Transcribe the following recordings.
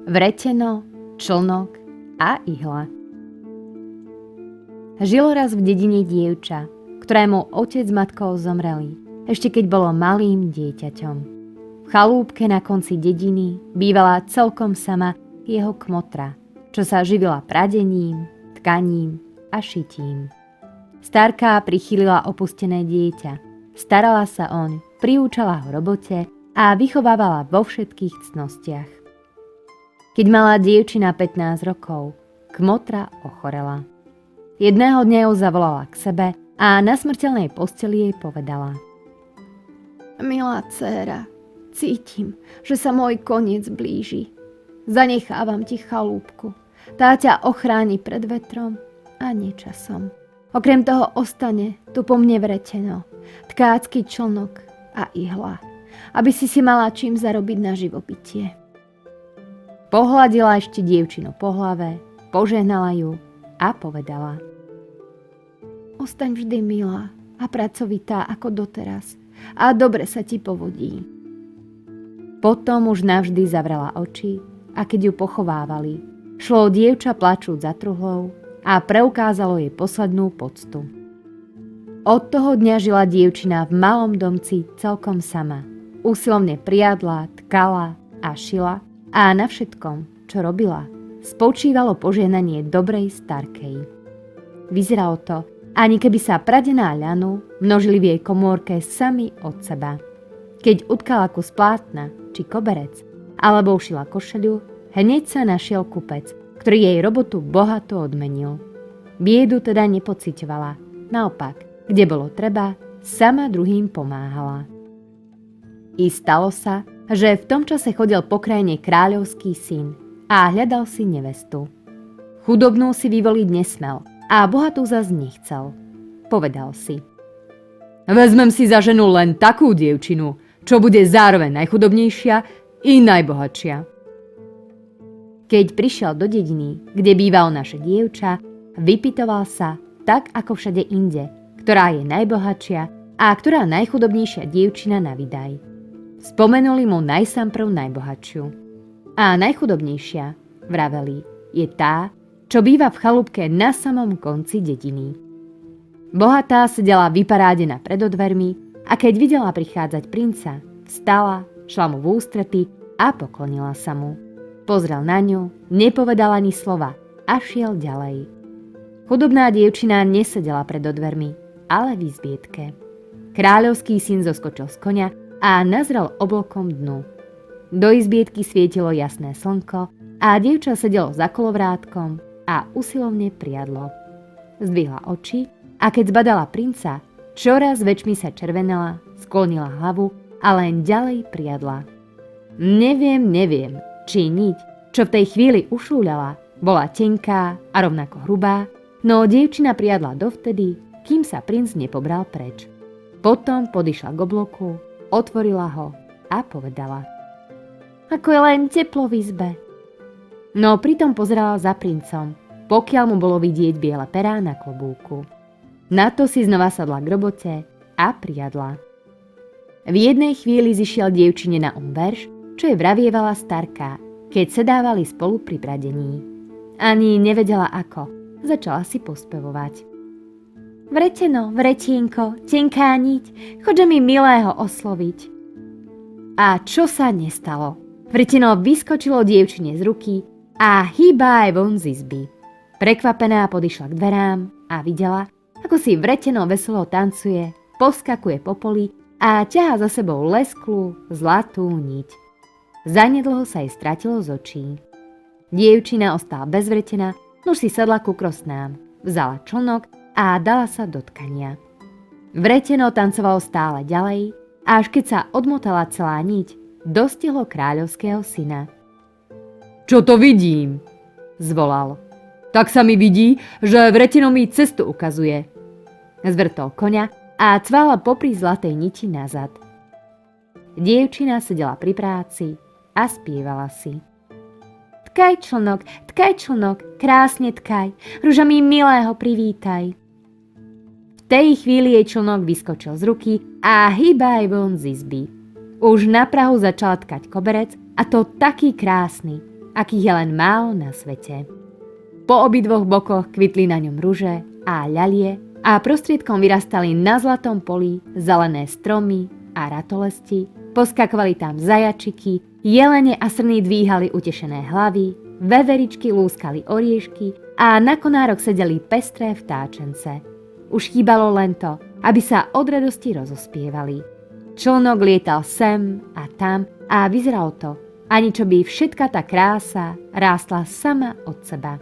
Vreteno, člnok a ihla. Žilo raz v dedine dievča, ktorému otec s matkou zomreli, ešte keď bolo malým dieťaťom. V chalúbke na konci dediny bývala celkom sama jeho kmotra, čo sa živila pradením, tkaním a šitím. Starka prichýlila opustené dieťa, starala sa oň, priúčala ho robote a vychovávala vo všetkých cnostiach. Keď mala dievčina 15 rokov, kmotra ochorela. Jedného dňa ju zavolala k sebe a na smrteľnej posteli jej povedala: Milá dcéra, cítim, že sa môj koniec blíži. Zanechávam ti chalúbku. Tá ťa ochráni pred vetrom a nečasom. Okrem toho ostane tu po mne vreteno, tkácky člnok a ihla, aby si mala čím zarobiť na živobytie. Pohľadila ešte dievčinu po hlave, požehnala ju a povedala: Ostaň vždy milá a pracovitá ako doteraz a dobre sa ti povodí. Potom už navždy zavrela oči a keď ju pochovávali, šlo dievča plačúc za truhlou a preukázalo jej poslednú poctu. Od toho dňa žila dievčina v malom domci celkom sama. Úsilovne priadla, tkala a šila a na všetkom, čo robila, spočívalo požehnanie dobrej starkej. Vyzeralo to, ani keby sa pradená ľanu množili v jej komórke sami od seba. Keď utkala kus plátna či koberec, alebo ušila košeľu, hneď sa našiel kupec, ktorý jej robotu bohato odmenil. Biedu teda nepociťovala, naopak, kde bolo treba, sama druhým pomáhala. I stalo sa, že v tom čase chodil po krajine kráľovský syn a hľadal si nevestu. Chudobnú si vyvoliť nesmel a bohatú zas nechcel. Povedal si: Vezmem si za ženu len takú dievčinu, čo bude zároveň najchudobnejšia i najbohatšia. Keď prišiel do dediny, kde bývalo naše dievča, vypytoval sa, tak ako všade inde, ktorá je najbohatšia a ktorá najchudobnejšia dievčina na Vydaj. Spomenuli mu najsamprv najbohatšiu. A najchudobnejšia, vraveli, je tá, čo býva v chalúbke na samom konci dediny. Bohatá sedela vyparádená pred dvermi a keď videla prichádzať princa, vstala, šla mu v ústrety a poklonila sa mu. Pozrel na ňu, nepovedal ani slova a šiel ďalej. Chudobná dievčina nesedela pred dvermi, ale v izbietke. Kráľovský syn zoskočil z koňa a nazrel oblokom dnu. Do izbietky svietilo jasné slnko a dievča sedelo za kolovrátkom a usilovne priadlo. Zdvihla oči a keď zbadala princa, čoraz väčšmi sa červenala, sklonila hlavu a len ďalej priadla. Neviem, či niť, čo v tej chvíli ušúľala, bola tenká a rovnako hrubá, no dievčina priadla dovtedy, kým sa princ nepobral preč. Potom podišla k obloku, otvorila ho a povedala: Ako je len teplo v izbe. No pritom pozerala za princom, pokiaľ mu bolo vidieť biele perá na klobúku. Na to si znova sadla k robote a priadla. V jednej chvíli zišiel dievčine na verš, čo jej vravievala starka, keď sedávali spolu pri pradení. Ani nevedela ako, začala si pospevovať. Vreteno, vretienko, tenká niť, chodže mi milého osloviť. A čo sa nestalo? Vreteno vyskočilo dievčine z ruky a hýba aj von z izby. Prekvapená podišla k dverám a videla, ako si vreteno veselo tancuje, poskakuje po poli a ťahá za sebou lesklú, zlatú niť. Zanedlho sa jej stratilo z očí. Dievčina ostala bez vretena, nuž si sadla ku krosnám, vzala člnok a dala sa do tkania. Vreteno tancovalo stále ďalej, až keď sa odmotala celá niť, dostihlo kráľovského syna. Čo to vidím? Zvolal. Tak sa mi vidí, že vreteno mi cestu ukazuje. Zvrtol koňa a cvála popri zlatej niti nazad. Dievčina sedela pri práci a spievala si. Tkaj člnok, krásne tkaj, ružami milého privítaj. V tej chvíli jej člnok vyskočil z ruky a hýba aj von z izby. Už na prahu začala tkať koberec, a to taký krásny, akých je len málo na svete. Po obidvoch bokoch kvitli na ňom ruže a ľalie a prostriedkom vyrastali na zlatom poli zelené stromy a ratolesti, poskakovali tam zajačiky, jelene a srny dvíhali utešené hlavy, veveričky lúskali oriešky a na konárok sedeli pestré vtáčence. Už chýbalo len to, aby sa od radosti rozospievali. Člnok lietal sem a tam a vyzeralo to, ani čo by všetka tá krása rástla sama od seba.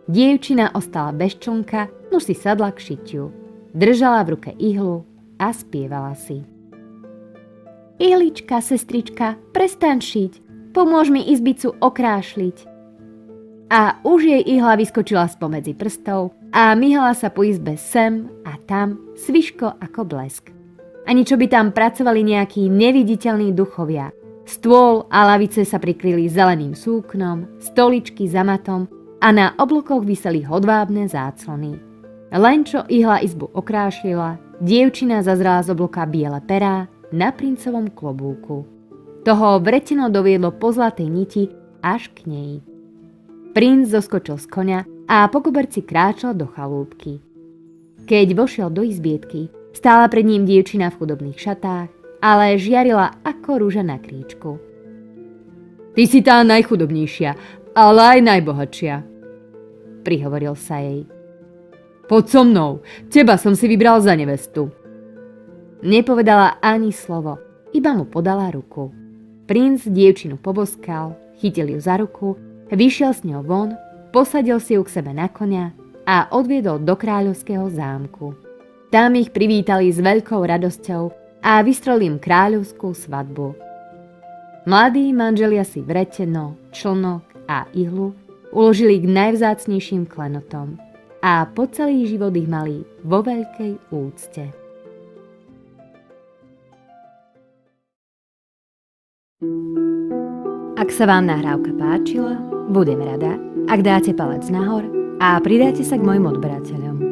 Dievčina ostala bez člnka, no si sadla k šitiu. Držala v ruke ihlu a spievala si. Ihlička, sestrička, prestaň šiť, pomôž mi izbicu okrášliť. A už jej ihla vyskočila spomedzi prstov a myhala sa po izbe sem a tam, svižko ako blesk. Ani čo by tam pracovali nejakí neviditeľní duchovia. Stôl a lavice sa prikryli zeleným súknom, stoličky za matom a na oblokoch viseli hodvábne záclony. Len čo ihla izbu okrášlila, dievčina zazrala z obloka biele perá na princovom klobúku. Toho vreteno doviedlo po zlatej niti až k nej. Princ zoskočil z koňa a po koberci kráčal do chalúbky. Keď vošiel do izbietky, stála pred ním dievčina v chudobných šatách, ale žiarila ako rúža na kríčku. Ty si tá najchudobnejšia, ale aj najbohatšia, prihovoril sa jej. Poď so mnou, teba som si vybral za nevestu. Nepovedala ani slovo, iba mu podala ruku. Princ dievčinu poboskal, chytil ju za ruku, vyšiel s ňou von, posadil si ju k sebe na koňa a odviedol do kráľovského zámku. Tam ich privítali s veľkou radosťou a vystrelili im kráľovskú svadbu. Mladí manželia si vreteno, člnok a ihlu uložili k najvzácnejším klenotom a po celý život ich mali vo veľkej úcte. Ak sa vám nahrávka páčila, budem rada, ak dáte palec nahor a pridáte sa k mojim odberateľom.